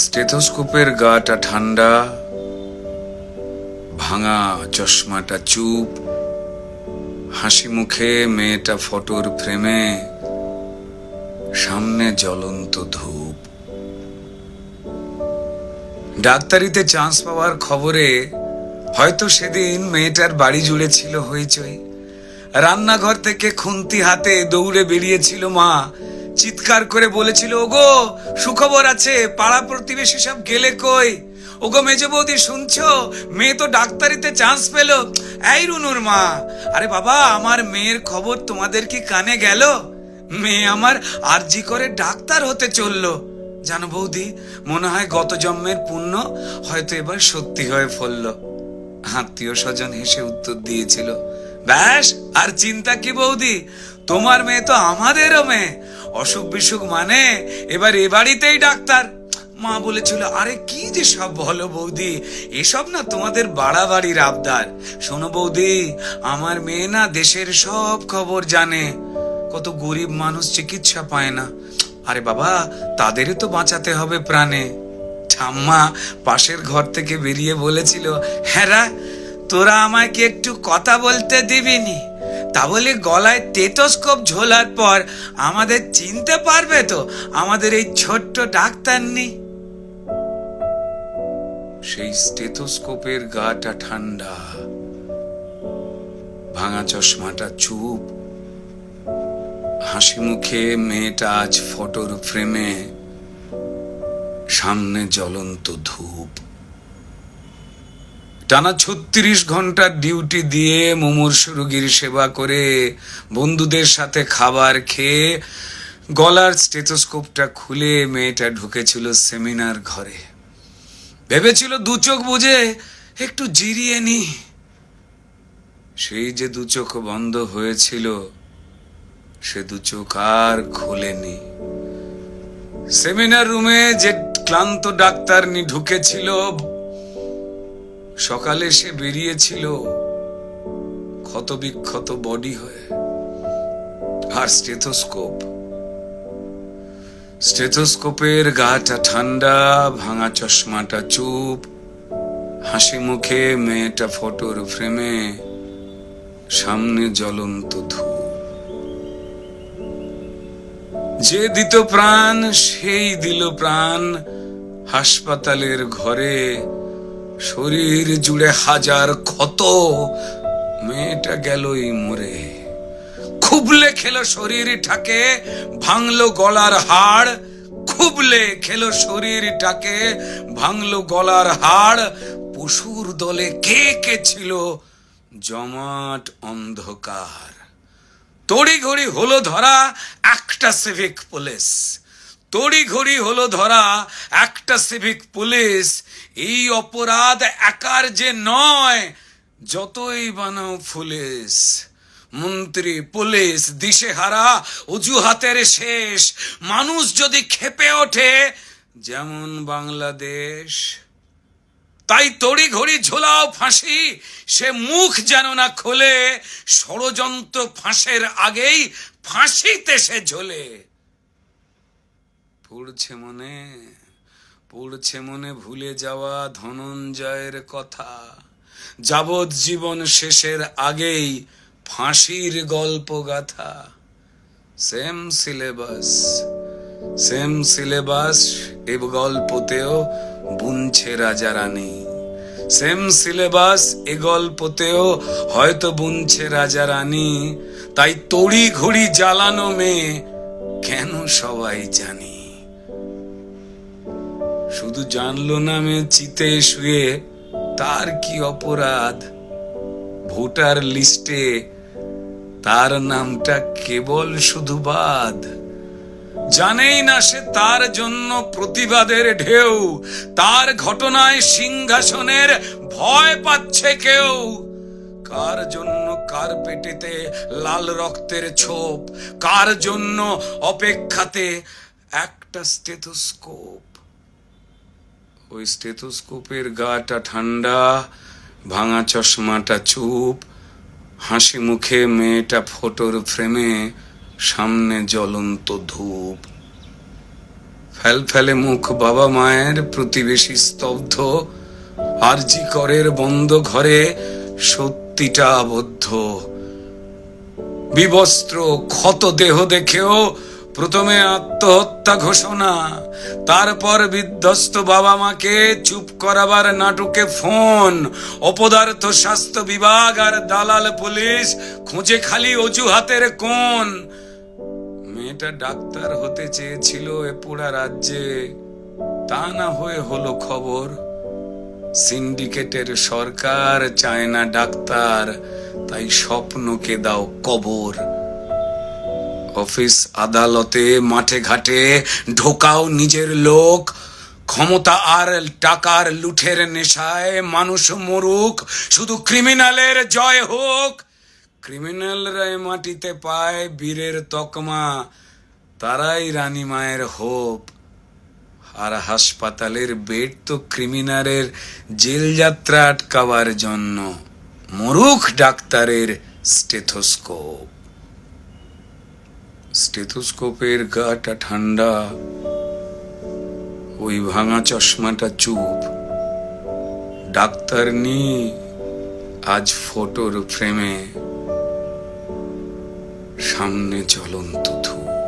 স্টেথোস্কোপের গাটা ঠান্ডা, ভাঙা চশমাটা চুপ, হাসি মুখে মেয়েটা ফটোর ফ্রেমে, সামনে জ্বলন্ত ধূপ। ডাক্তারিতে চান্স পাওয়ার খবরে হয়তো সেদিন মেয়েটার বাড়ি জুড়ে ছিল হইচই। রান্নাঘর থেকে খুন্তি হাতে দৌড়ে বেরিয়েছিল মা, চিৎকার করে বলেছিল, ওগো সুখবর আছে, পাড়া প্রতিবেশী সব গেলে কই? ওগো মেজো বৌদি শুনছো, মেয়ে তো ডাক্তারিতে চান্স পেল। এই রুনুর মা, আরে বাবা আমার মেয়ের খবর তোমাদের কি কানে গেল? মেয়ে আমার আরজি করে ডাক্তার হতে চললো। জানো বৌদি, মনে হয় গত জন্মের পুণ্য হয়তো এবার সত্যি হয়ে ফলল। আত্মীয় স্বজন হেসে উত্তর দিয়েছিল, ব্যাস আর চিন্তা কি বৌদি, তোমার মেয়ে তো আমাদেরও মেয়ে, অসুখ বিসুখ মানে এবার এ বাড়িতেই ডাক্তার। মা বলেছিল, আরে কি যে সব বলো বৌদি, এসব না তোমাদের বাড়াবাড়ির আবদার। শোনো বৌদি, আমার মেয়ে না দেশের সব খবর জানে, কত গরিব মানুষ চিকিৎসা পায় না, আরে বাবা তাদেরই তো বাঁচাতে হবে প্রাণে। ঠাম্মা পাশের ঘর থেকে বেরিয়ে বলেছিল, হ্যাঁ তোরা আমায় কি একটু কথা বলতে দিবিনি? তা বলে গলায় স্টেথোস্কোপ ঝোলার পর আমাদের চিনতে পারবে তো আমাদের এই ছোট্ট ডাক্তার নেই? সেই স্টেথোস্কোপের গাটা ঠান্ডা, ভাঙা চশমাটা চুপ, হাসি মুখে মেয়েটা আজ ফটোর ফ্রেমে, সামনে জ্বলন্ত ধূপ। টানা 36 ঘন্টার ডিউটি দিয়ে মুমূর্ষু রোগীর সেবা করে, বন্ধুদের সাথে খাবার খেয়ে গলার স্টেথোস্কোপটা খুলে মেয়েটা ঢুকেছিল সেমিনার ঘরে। ভেবেছিল দু চোখ বুঝে একটু জিরিয়ে নি। সেই যে দু চোখ বন্ধ হয়েছিল, সে দু চোখ আর খোলেনি। সেমিনার রুমে যে ক্লান্ত ডাক্তারনি ঢুকেছিল, সকালে সে বেরিয়েছিল ক্ষত বিক্ষত বডি হয়ে। আর স্টেথোস্কোপের গাটা ঠান্ডা, ভাঙা চশমাটা চুপ, হাসি মুখে মেয়েটা ফটোর ফ্রেমে, সামনে জ্বলন্ত ধূপ। যে দিত প্রাণ সেই দিল প্রাণ হাসপাতালের ঘরে, শরীর জুড়ে হাজার ক্ষত, মেয়েটা গেলই মরে। খুবলে খেলো শরীরটাকে, ভাঙলো গলার হাড়, খুবলে খেলো শরীরটাকে, ভাঙলো গলার হাড়। পশুর দলে কে কে ছিল জমাট অন্ধকার। তড়িঘড়ি হলো ধরা একটা সিভিক পুলিশ, তড়িঘড়ি হলো ধরা একটা সিভিক পুলিশ। এই অপরাধ একার যে নয়, যতই বানাও পুলিশ, মন্ত্রী পুলিশ দিশেহারা, অজুহাতের শেষ। মানুষ যদি ক্ষেপে ওঠে যেমন বাংলাদেশ, তাই তড়িঘড়ি ঝোলাও ফাঁসি, সে মুখ যেন না খোলে, ষড়যন্ত্র ফাঁসের আগেই ফাঁসিতে সে ঝোলে। পড়ছে মনে ভুলে যাওয়া ধনঞ্জয়ের কথা, যাবজ্জীবন শেষের আগেই ফাঁসির গল্প গাথা। সেম সিলেবাস এ গল্পতেও বুনছে রাজা রানী, সেম সিলেবাস এ গল্পতেও হয়তো বুনছে রাজা রানী। তাই তড়ি ঘড়ি জ্বালানো মেয়ে কেন সবাই জানি। শুধু জানলো না মেয়ে চিতে শুয়ে তার কি অপরাধ, ভোটার লিস্টে তার নামটা কেবল শুধু বাদ। জানেই না সে তার জন্য প্রতিবাদের ঢেউ, তার ঘটনায় সিংহাসনের ভয় পাচ্ছে কেউ। কার জন্য কার পেটেতে লাল রক্তের ছোপ, কার জন্য অপেক্ষাতে একটা স্টেথোস্কোপ। ওই স্টেথোস্কোপের গাটা ঠান্ডা, ভাঙা চশমাটা চুপ, হাসি মুখে মেয়েটা ফটোর ফ্রেমে, সামনে জ্বলন্ত ধূপ। ফেলফেলে মুখ বাবা মায়ের, প্রতিবেশী স্তব্ধ, আরজি করের বন্ধ ঘরে সত্যিটা আবদ্ধ। বিবস্ত্র ক্ষত দেহ দেখেও প্রথমে আত্মহত্যা ঘোষণা, তারপর বিধ্বস্ত বাবা মাকে চুপ করাবার নাটকে ফোন। অপদার্থ স্বাস্থ্য বিভাগ আর দালাল পুলিশ খুঁজে খালি অজুহাতের কোণ। মেয়েটা ডাক্তার হতে চেয়েছিল এ পোড়া রাজ্যে, তা না হয়ে হলো খবর। সিন্ডিকেটের সরকার চায় না ডাক্তার, তাই স্বপ্নকে দাও কবর। অফিস আদালতে মাঠে ঘাটে ঢোকাও নিজের লোক, ক্ষমতা আর টাকার লুঠের নেশায় মানুষ মরুক, শুধু ক্রিমিনালের জয় হোক। ক্রিমিনালরা মাটিতে পায় বীরের তকমা, তারাই রানী মায়ের হোপ। আর হাসপাতালের বেড তো ক্রিমিনালের জেল যাত্রা আটকাবার জন্য, মরুখ ডাক্তারের স্টেথোস্কোপ। স্টেথোস্কোপের গাটা ঠান্ডা, ওই ভাঙা চশমাটা চুপ। ডাক্তার নি আজ ফটোর ফ্রেমে, সামনে জ্বলন্ত ধূপ।